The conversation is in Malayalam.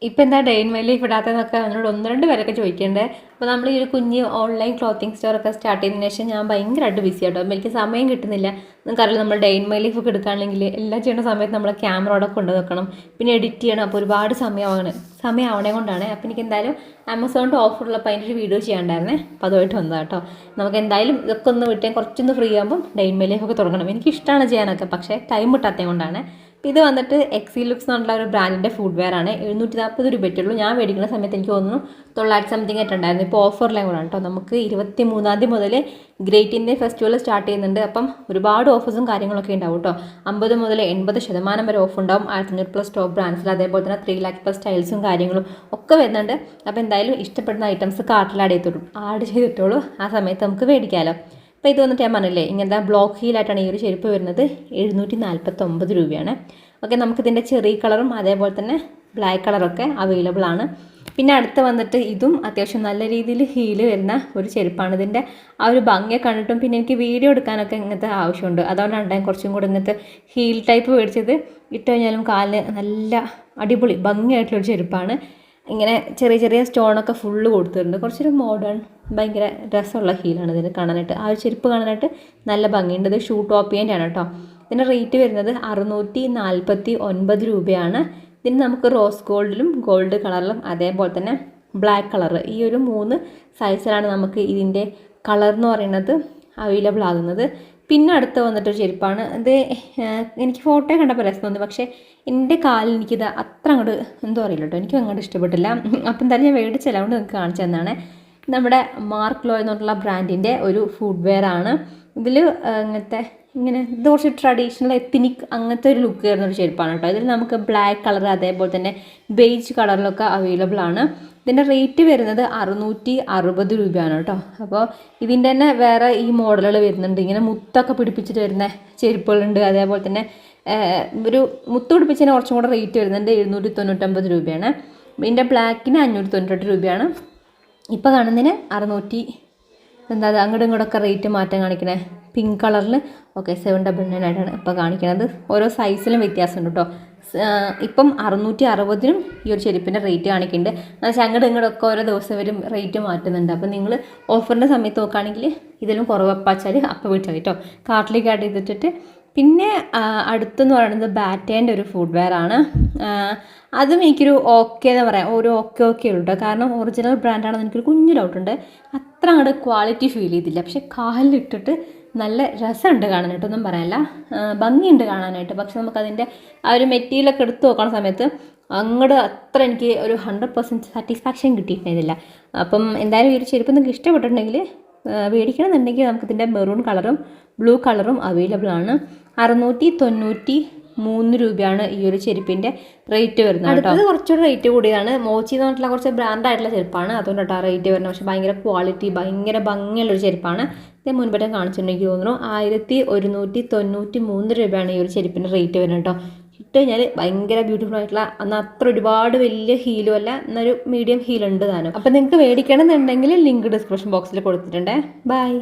ഇപ്പം എന്താ ഡേ ഇൻ മൈ ലൈഫ് ഇടാത്തതെന്നൊക്കെ അവനോട് 1-2 പേരൊക്കെ ചോദിക്കേണ്ടത്. അപ്പോൾ നമ്മൾ ഈ ഒരു കുഞ്ഞ് ഓൺലൈൻ ക്ലോത്തിങ് സ്റ്റോറൊക്കെ സ്റ്റാർട്ട് ചെയ്തതിന് ശേഷം ഞാൻ ഭയങ്കരമായിട്ട് ബിസി ആട്ടോ. അപ്പോൾ എനിക്ക് സമയം കിട്ടുന്നില്ല. നിങ്ങൾക്കറിയില്ല, നമ്മൾ ഡേ ഇൻ മൈ ലൈഫ് ഒക്കെ എടുക്കുകയാണെങ്കിൽ എല്ലാം ചെയ്യുന്ന സമയത്ത് നമ്മൾ ക്യാമറയോടെ കൊണ്ട് വെക്കണം, പിന്നെ എഡിറ്റ് ചെയ്യണം. അപ്പോൾ ഒരുപാട് സമയമാവണേ കൊണ്ടാണ്. അപ്പോൾ എനിക്ക് എന്തായാലും ആമസോണിൻ്റെ ഓഫറുള്ളപ്പോൾ അതിൻ്റെ ഒരു വീഡിയോ ചെയ്യാണ്ടായിരുന്നേ. അപ്പോൾ അതുമായിട്ട് വന്നതാണ് കേട്ടോ. നമുക്ക് എന്തായാലും ഇതൊക്കെ ഒന്ന് വിട്ടേ കുറച്ചൊന്ന് ഫ്രീ ആകുമ്പം ഡേ ഇൻ മൈ ലൈഫ് ഒക്കെ തുടങ്ങണം. എനിക്കിഷ്ടമാണ് ചെയ്യാനൊക്കെ, പക്ഷേ ടൈം കിട്ടാത്തത് കൊണ്ടാണ്. ഇത് വന്നിട്ട് എക്സി ലുക്സ് എന്നുള്ള ഒരു ബ്രാൻഡിൻ്റെ ഫുഡ് വെയർ ആണ്. 740 രൂപയ്ക്കുള്ളൂ. ഞാൻ മേടിക്കുന്ന സമയത്ത് എനിക്ക് തോന്നുന്നു 900 സംതിങ് ആയിട്ടുണ്ടായിരുന്നു. ഇപ്പോൾ ഓഫറിലും കൂടെ കേട്ടോ. നമുക്ക് 23-ാം തീയതി മുതൽ ഗ്രേറ്റ് ഇന്ത്യൻ ഫെസ്റ്റിവൽ സ്റ്റാർട്ട് ചെയ്യുന്നുണ്ട്. അപ്പം ഒരുപാട് ഓഫേഴ്സും കാര്യങ്ങളൊക്കെ ഉണ്ടാവും കേട്ടോ. 50 മുതൽ 80% വരെ ഓഫ് ഉണ്ടാവും. 1500+ ടോപ്പ് ബ്രാൻഡ്സിൽ, അതേപോലെ തന്നെ 3 lakh+ സ്റ്റൈൽസും കാര്യങ്ങളും ഒക്കെ വരുന്നുണ്ട്. അപ്പോൾ എന്തായാലും ഇഷ്ടപ്പെടുന്ന ഐറ്റംസ് കാർട്ടിൽ ആഡ് ചെയ്തിട്ടുള്ളൂ. ആ സമയത്ത് നമുക്ക് മേടിക്കാമല്ലോ. അപ്പോൾ ഇത് വന്നിട്ട് ഞാൻ പറഞ്ഞില്ലേ, ഇങ്ങനത്തെ ബ്ലോക്ക് ഹീലായിട്ടാണ് ഈ ഒരു ചെരുപ്പ് വരുന്നത്. 749 രൂപയാണ്. ഓക്കെ, നമുക്കിതിൻ്റെ ചെറിയ കളറും അതേപോലെ തന്നെ ബ്ലാക്ക് കളറൊക്കെ അവൈലബിൾ ആണ്. പിന്നെ അടുത്ത് വന്നിട്ട് ഇതും അത്യാവശ്യം നല്ല രീതിയിൽ ഹീല് വരുന്ന ഒരു ചെരുപ്പാണ്. ഇതിൻ്റെ ആ ഒരു ഭംഗിയെ കണ്ടിട്ടും പിന്നെ എനിക്ക് വീഡിയോ എടുക്കാനൊക്കെ ഇങ്ങനത്തെ ആവശ്യമുണ്ട്. അതുകൊണ്ടാണ് ഞാൻ കുറച്ചും കൂടെ ഇങ്ങനത്തെ ഹീൽ ടൈപ്പ് മേടിച്ചത്. ഇട്ട് കഴിഞ്ഞാലും കാലിന് നല്ല അടിപൊളി ഭംഗിയായിട്ടുള്ളൊരു ചെരുപ്പാണ്. ഇങ്ങനെ ചെറിയ ചെറിയ സ്റ്റോണൊക്കെ ഫുള്ള് കൊടുത്തിട്ടുണ്ട്. കുറച്ചൊരു മോഡേൺ ഭയങ്കര രസമുള്ള ഹീലാണ് ഇതിന് കാണാനായിട്ട്. ആ ഒരു ചെരുപ്പ് കാണാനായിട്ട് നല്ല ഭംഗിയുണ്ട്. ഇത് ഷൂ ടോപ്പിൻ്റെ ആണ് കേട്ടോ. ഇതിൻ്റെ റേറ്റ് വരുന്നത് 649 രൂപയാണ്. ഇതിന് നമുക്ക് റോസ് ഗോൾഡിലും ഗോൾഡ് കളറിലും അതേപോലെ തന്നെ ബ്ലാക്ക് കളർ, ഈ ഒരു 3 സൈസിലാണ് നമുക്ക് ഇതിൻ്റെ കളർ എന്ന് പറയുന്നത് അവൈലബിൾ ആകുന്നത്. പിന്നെ അടുത്ത് വന്നിട്ടൊരു ചെരുപ്പാണ്. ഇത് എനിക്ക് ഫോട്ടോ കണ്ടപ്പോൾ രസം തോന്നി, പക്ഷേ എൻ്റെ കാലിൽ എനിക്കിത് അത്ര അങ്ങോട്ട് എന്തോ അറിയില്ല കേട്ടോ, എനിക്കും അങ്ങോട്ട് ഇഷ്ടപ്പെട്ടില്ല. അപ്പം എന്തായാലും ഞാൻ മേടിച്ചില്ല, അതുകൊണ്ട് നിങ്ങൾക്ക് കാണിച്ചു തന്നാണ്. നമ്മുടെ മാർക്ക് ലോ എന്നുള്ള ബ്രാൻഡിൻ്റെ ഒരു ഫുഡ് വെയർ ആണ്. ഇതിൽ ഇങ്ങനെ ഇത് കുറച്ച് ട്രഡീഷണൽ എത്നിക് അങ്ങനത്തെ ഒരു ലുക്ക് വരുന്ന ഒരു ചെരുപ്പാണ് കേട്ടോ. ഇതിൽ നമുക്ക് ബ്ലാക്ക് കളർ അതേപോലെ തന്നെ ബേജ് കളറിലൊക്കെ അവൈലബിൾ ആണ്. ഇതിൻ്റെ റേറ്റ് വരുന്നത് 660 രൂപയാണ് കേട്ടോ. അപ്പോൾ ഇതിൻ്റെ തന്നെ വേറെ ഈ മോഡലുകൾ വരുന്നുണ്ട്. ഇങ്ങനെ മുത്തൊക്കെ പിടിപ്പിച്ചിട്ട് വരുന്ന ചെരുപ്പുകളുണ്ട്. അതേപോലെ തന്നെ ഒരു മുത്ത് പിടിപ്പിച്ചതിന് കുറച്ചും കൂടെ റേറ്റ് വരുന്നുണ്ട്. 799 രൂപയാണ്. ഇതിൻ്റെ ബ്ലാക്കിന് 598 രൂപയാണ്. ഇപ്പോൾ കാണുന്നതിന് 600 അങ്ങോട്ടും ഇങ്ങോട്ടൊക്കെ റേറ്റ് മാറ്റം കാണിക്കണേ. പിങ്ക് കളറിൽ 799 ആയിട്ടാണ് ഇപ്പോൾ കാണിക്കുന്നത്. ഓരോ സൈസിലും വ്യത്യാസമുണ്ട് കേട്ടോ. ഇപ്പം 660-നും ഈ ഒരു ചെരുപ്പിൻ്റെ റേറ്റ് കാണിക്കുന്നുണ്ട്. എന്ന് വെച്ചാൽ അങ്ങോട്ടും ഇങ്ങോട്ടൊക്കെ ഓരോ ദിവസം വരും റേറ്റ് മാറ്റുന്നുണ്ട്. അപ്പോൾ നിങ്ങൾ ഓഫറിൻ്റെ സമയത്ത് നോക്കുകയാണെങ്കിൽ ഇതിലും കുറവപ്പാച്ചാൽ അപ്പം വിട്ടാൽ കേട്ടോ. കാർട്ടിലേക്ക് ആഡ് ചെയ്തിട്ടിട്ട്. പിന്നെ അടുത്തെന്ന് പറയുന്നത് ബാറ്റേൻ്റെ ഒരു ഫുഡ് വെയർ ആണ്. അതും എനിക്കൊരു ഓക്കെ എന്ന് പറയാം, ഒരു ഓക്കെ ഉള്ളൂ കേട്ടോ. കാരണം ഒറിജിനൽ ബ്രാൻഡാണെന്ന് എനിക്കൊരു കുഞ്ഞു ഡൗട്ടുണ്ട്. അത്ര അങ്ങോട്ട് ക്വാളിറ്റി ഫീൽ ചെയ്തില്ല. പക്ഷേ കാലിലിട്ടിട്ട് നല്ല രസമുണ്ട് കാണാനായിട്ട്, ഒന്നും പറയാനില്ല, ഭംഗിയുണ്ട് കാണാനായിട്ട്. പക്ഷെ നമുക്കതിൻ്റെ ആ ഒരു മെറ്റീരിയലൊക്കെ എടുത്ത് നോക്കുന്ന സമയത്ത് അങ്ങോട്ട് അത്ര എനിക്ക് ഒരു 100% സാറ്റിസ്ഫാക്ഷൻ കിട്ടിയിട്ടുണ്ടായിരുന്നില്ല. അപ്പം എന്തായാലും ഈ ഒരു ചെരുപ്പ് നിങ്ങൾക്ക് ഇഷ്ടപ്പെട്ടിട്ടുണ്ടെങ്കിൽ മേടിക്കണമെന്നുണ്ടെങ്കിൽ നമുക്കിതിൻ്റെ മെറൂൺ കളറും ബ്ലൂ കളറും അവൈലബിൾ ആണ്. 693 രൂപയാണ് ഈ ഒരു ചെരുപ്പിൻ്റെ റേറ്റ് വരുന്നത്. അടുത്തത് കുറച്ചുകൂടി റേറ്റ് കൂടിയതാണ്. മോച്ചി എന്ന് പറഞ്ഞിട്ടുള്ള കുറച്ച് ബ്രാൻഡായിട്ടുള്ള ചെരുപ്പാണ്, അതുകൊണ്ടാണ് റേറ്റ് വരുന്നത്. പക്ഷേ ഭയങ്കര ക്വാളിറ്റി ഭയങ്കര ഭംഗിയുള്ളൊരു ചെരുപ്പാണ്. ഇത് മുൻപറ്റം കാണിച്ചിട്ടുണ്ടെങ്കിൽ തോന്നുന്നു 1193 രൂപയാണ് ഈ ഒരു ചെരുപ്പിൻ്റെ റേറ്റ് വരുന്നത് കേട്ടോ. ഇട്ട് കഴിഞ്ഞാൽ ഭയങ്കര ബ്യൂട്ടിഫുൾ ആയിട്ടുള്ള, എന്നാൽ അത്ര ഒരുപാട് വലിയ ഹീലും അല്ല, എന്നൊരു മീഡിയം ഹീൽ ഉണ്ട് താനും. അപ്പം നിങ്ങൾക്ക് മേടിക്കണം എന്നുണ്ടെങ്കിൽ ലിങ്ക് ഡിസ്ക്രിപ്ഷൻ ബോക്സിൽ കൊടുത്തിട്ടുണ്ട്. ബൈ.